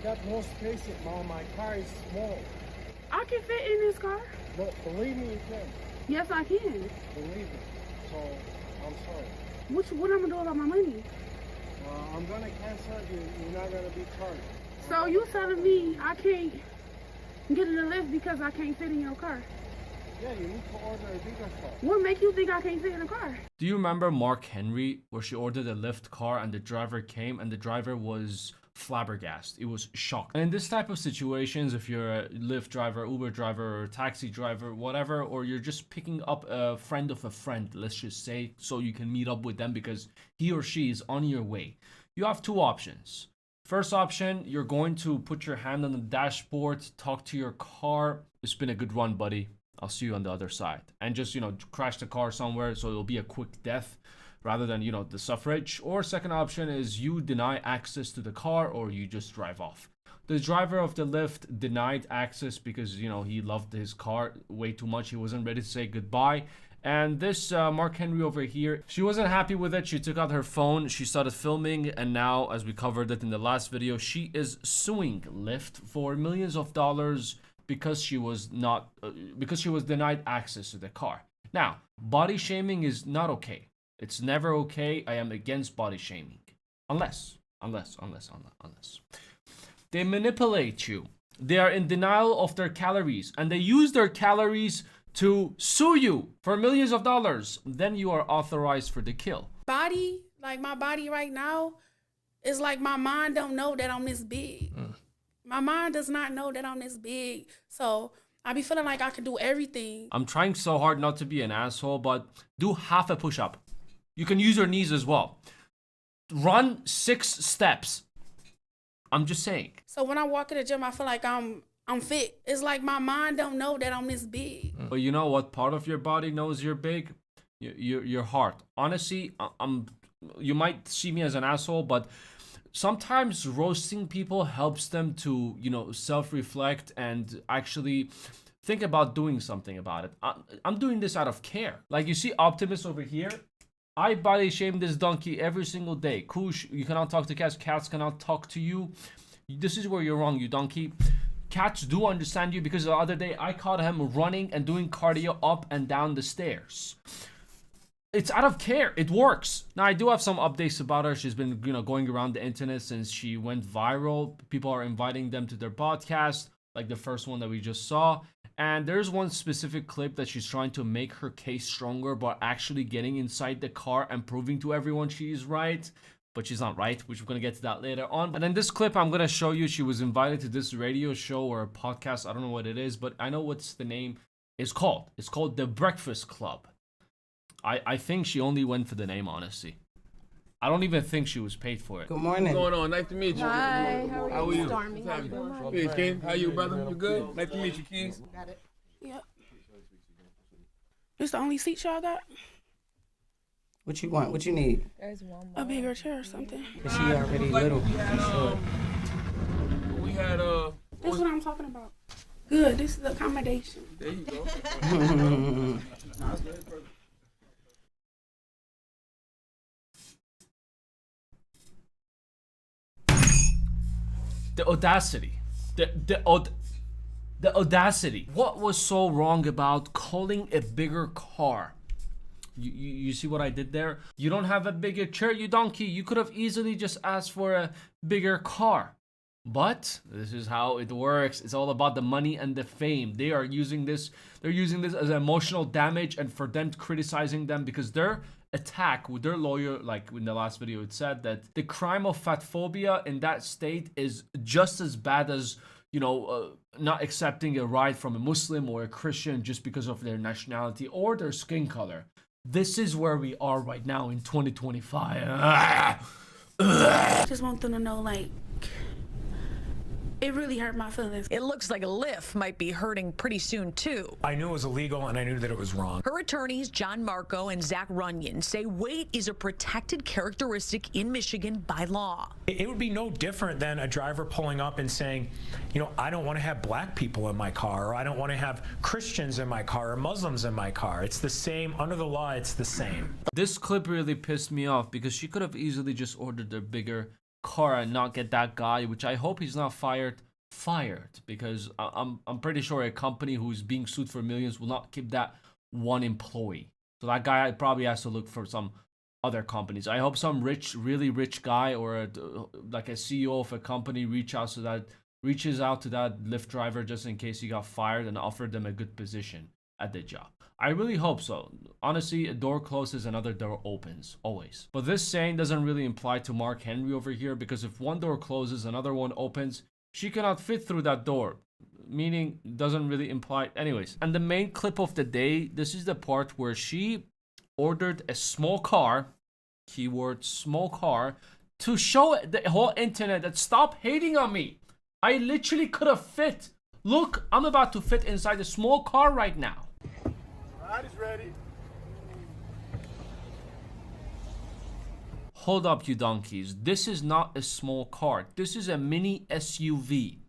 got no space in my car is small. I can fit in this car. No, believe me, you can. Yes, I can. Believe me. So, I'm sorry. What I'm gonna do about my money? I'm gonna cancel you. You're not gonna be charged. So you telling me I can't get in the lift because I can't fit in your car? Yeah, you need to order a bigger car. What make you think I can't fit in a car? Do you remember Mark Henry, where she ordered a Lyft car and the driver came and the driver was flabbergasted? It was shocked. And in this type of situations, if you're a Lyft driver, Uber driver, or taxi driver, whatever, or you're just picking up a friend of a friend, let's just say, so you can meet up with them because he or she is on your way, you have two options. First option, you're going to put your hand on the dashboard, talk to your car. It's been a good run, buddy. I'll see you on the other side. And just, crash the car somewhere so it'll be a quick death rather than, the suffrage. Or second option is you deny access to the car or you just drive off. The driver of the Lyft denied access because, he loved his car way too much. He wasn't ready to say goodbye. And this Mark Henry over here, she wasn't happy with it. She took out her phone, she started filming, and now, as we covered it in the last video, she is suing Lyft for millions of dollars because she was denied access to the car. Now, body shaming is not okay. It's never okay. I am against body shaming. Unless. They manipulate you. They are in denial of their calories, and they use their calories to sue you for millions of dollars. Then you are authorized for the kill. Body, like my body right now, is like my mind don't know that I'm this big. My mind does not know that I'm this big. So I be feeling like I can do everything. I'm trying so hard not to be an asshole, but do half a push-up. You can use your knees as well. Run 6 steps. I'm just saying. So when I walk in the gym, I feel like I'm fit. It's like my mind don't know that I'm this big. But you know what part of your body knows you're big? Your heart. Honestly, you might see me as an asshole, but sometimes roasting people helps them to, self-reflect and actually think about doing something about it. I'm doing this out of care. Like you see Optimus over here. I body shame this donkey every single day. Koosh, you cannot talk to cats. Cats cannot talk to you. This is where you're wrong, you donkey. Cats do understand you because the other day I caught him running and doing cardio up and down the stairs. It's out of care. It works. Now, I do have some updates about her. She's been, going around the internet since she went viral. People are inviting them to their podcast, like the first one that we just saw. And there's one specific clip that she's trying to make her case stronger, but actually getting inside the car and proving to everyone she is right. But she's not right, which we're going to get to that later on. And in this clip, I'm going to show you she was invited to this radio show or a podcast. I don't know what it is, but I know what's the name is called. It's called The Breakfast Club. I think she only went for the name, honestly. I don't even think she was paid for it. Good morning. What's going on? Nice to meet you. Hi, how are you? Stormy. How you doing? Hey, King. How you, brother? You good? Nice to meet you, Keys. Got it. Yep. This the only seat y'all got? What you want? What you need? There's one more. A bigger chair or something. Is she already little? We had This is what I'm talking about. Good. This is the accommodation. There you go. The audacity. The audacity. What was so wrong about calling a bigger car? You see what I did there? You don't have a bigger chair, you donkey. You could have easily just asked for a bigger car. But this is how it works. It's all about the money and the fame. They're using this as emotional damage, and for them criticizing them because their attack with their lawyer, like in the last video, it said that the crime of fatphobia in that state is just as bad as, not accepting a ride from a Muslim or a Christian just because of their nationality or their skin color. This is where we are right now in 2025. I just want them to know, it really hurt my feelings. It looks like Lyft might be hurting pretty soon, too. I knew it was illegal, and I knew that it was wrong. Her attorneys, John Marco and Zach Runyon, say weight is a protected characteristic in Michigan by law. It would be no different than a driver pulling up and saying, I don't want to have black people in my car, or I don't want to have Christians in my car, or Muslims in my car. It's the same. Under the law, it's the same. This clip really pissed me off because she could have easily just ordered a bigger car and not get that guy, which I hope he's not fired, because I'm pretty sure a company who's being sued for millions will not keep that one employee. So that guy probably has to look for some other companies. I hope some really rich guy or like a CEO of a company reaches out to that Lyft driver just in case he got fired and offered them a good position at the job. I really hope so. Honestly, a door closes, another door opens, always. But this saying doesn't really apply to Mark Henry over here, because if one door closes, another one opens, she cannot fit through that door. Meaning, doesn't really imply. Anyways, and the main clip of the day, this is the part where she ordered a small car, keyword small car, to show the whole internet that stop hating on me. I literally could have fit. Look, I'm about to fit inside a small car right now. Ride is ready. Hold up, you donkeys. This is not a small car. This is a mini SUV.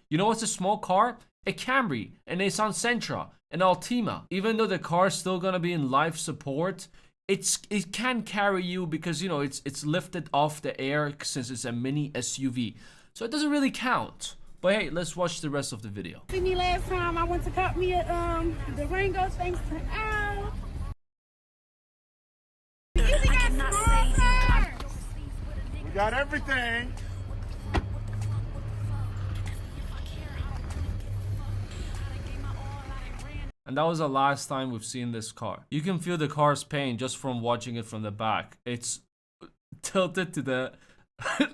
You know what's a small car? A Camry, a Nissan Sentra, an Altima. Even though the car is still gonna be in life support, it can carry you because, you know, it's lifted off the air since it's a mini SUV. So it doesn't really count. But hey, let's watch the rest of the video. See me last time I went to cop me a Durango, thanks to Al. You got small cars. We got everything. And that was the last time we've seen this car. You can feel the car's pain just from watching it from the back. It's tilted to the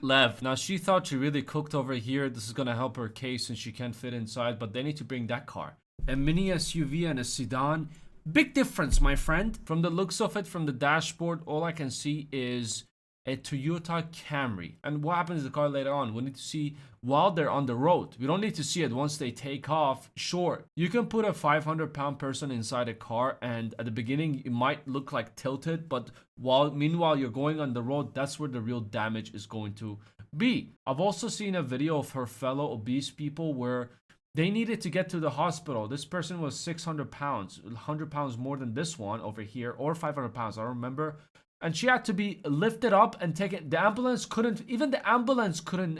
left. Now, she thought she really cooked over here. This is gonna help her case since she can't fit inside, but they need to bring that car. A mini SUV and a sedan. Big difference, my friend. From the looks of it, from the dashboard, all I can see is a Toyota Camry. And what happens to the car later on? We need to see while they're on the road. We don't need to see it once they take off. Sure, you can put a 500-pound person inside a car, and at the beginning it might look like tilted, but meanwhile you're going on the road, that's where the real damage is going to be. I've also seen a video of her fellow obese people where they needed to get to the hospital. This person was 600 pounds, 100 pounds more than this one over here, or 500 pounds, I don't remember. And she had to be lifted up and taken. The ambulance couldn't, even the ambulance couldn't,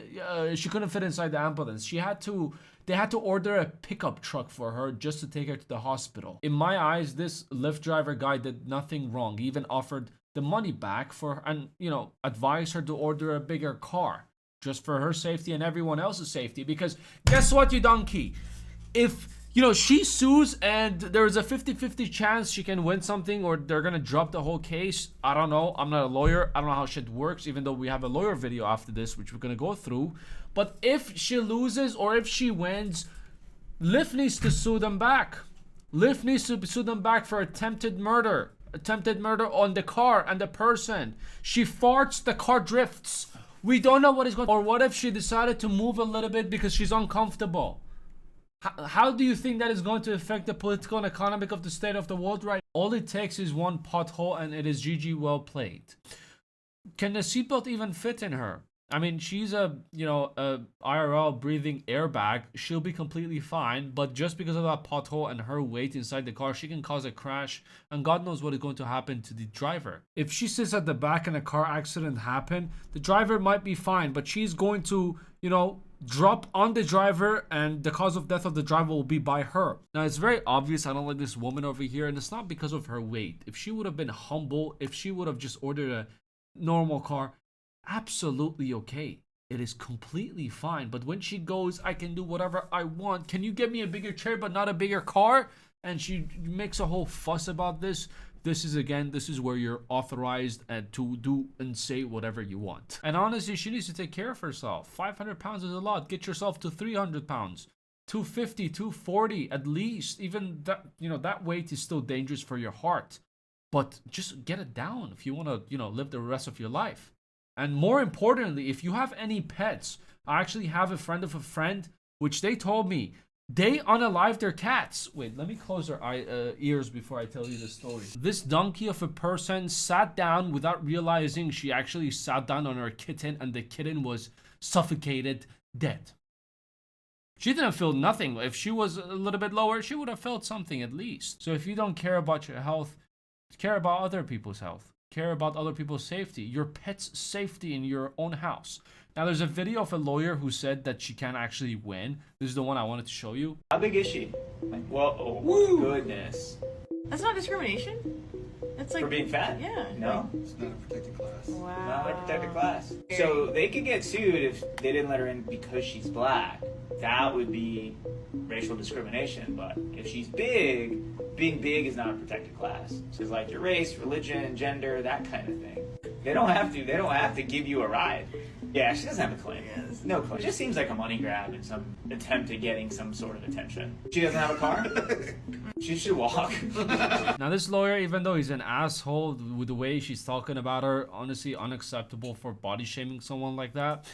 she couldn't fit inside the ambulance. They had to order a pickup truck for her just to take her to the hospital. In my eyes, this Lyft driver guy did nothing wrong. He even offered the money back for, and, you know, advised her to order a bigger car just for her safety and everyone else's safety. Because guess what, you donkey? If, you know, she sues and there's a 50-50 chance she can win something or they're gonna drop the whole case. I don't know. I'm not a lawyer. I don't know how shit works, even though we have a lawyer video after this, which we're gonna go through. But if she loses or if she wins, Lyft needs to sue them back. Lyft needs to sue them back for attempted murder. Attempted murder on the car and the person. She farts, the car drifts. We don't know what is going on. Or what if she decided to move a little bit because she's uncomfortable? How do you think that is going to affect the political and economic of the state of the world right now? All it takes is one pothole and it is GG, well played. Can the seatbelt even fit in her? I mean, she's a IRL breathing airbag. She'll be completely fine, but just because of that pothole and her weight inside the car, she can cause a crash, and God knows what is going to happen to the driver. If she sits at the back and a car accident happen, the driver might be fine, but she's going to, you know, drop on the driver, and the cause of death of the driver will be by her. Now, it's very obvious I don't like this woman over here, and it's not because of her weight. If she would have been humble, if she would have just ordered a normal car, absolutely okay. It is completely fine. But when she goes, I can do whatever I want. Can you get me a bigger chair but not a bigger car? And she makes a whole fuss about this. This is where you're authorized to do and say whatever you want. And honestly, she needs to take care of herself. 500 pounds is a lot. Get yourself to 300 pounds. 250, 240 at least. Even that, you know, that weight is still dangerous for your heart. But just get it down if you want to, you know, live the rest of your life. And more importantly, if you have any pets, I actually have a friend of a friend, which they told me they unalive their cats. Wait, let me close their ears before I tell you the story. This donkey of a person sat down without realizing she actually sat down on her kitten, and the kitten was suffocated dead. She didn't feel nothing. If she was a little bit lower, she would have felt something at least. So if you don't care about your health, care about other people's health. Care about other people's safety, your pet's safety in your own house. Now, there's a video of a lawyer who said that she can't actually win. This is the one I wanted to show you. How big is she? Like, well, oh goodness. That's not discrimination. That's like For being fat? Yeah. No. It's not a protected class. Wow. Not a protected class. So they could get sued if they didn't let her in because she's black. That would be racial discrimination. But if she's big, being big is not a protected class. So it's like your race, religion, gender, that kind of thing. They don't have to give you a ride. Yeah, she doesn't have a claim. No claim. It just seems like a money grab and some attempt at getting some sort of attention. She doesn't have a car? She should walk. Now, this lawyer, even though he's an asshole with the way she's talking about her, honestly unacceptable for body shaming someone like that.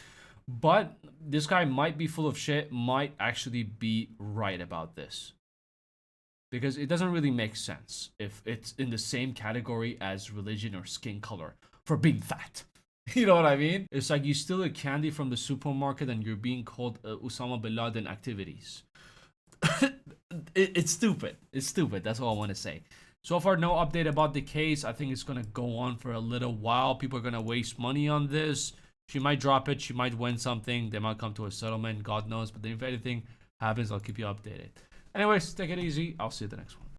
But this guy might be full of shit, might actually be right about this. Because it doesn't really make sense if it's in the same category as religion or skin color for being fat. You know what I mean? It's like you steal a candy from the supermarket and you're being called Osama bin Laden activities. It's stupid. It's stupid. That's all I want to say. So far, no update about the case. I think it's going to go on for a little while. People are going to waste money on this. She might drop it. She might win something. They might come to a settlement. God knows. But if anything happens, I'll keep you updated. Anyways, take it easy. I'll see you the next one.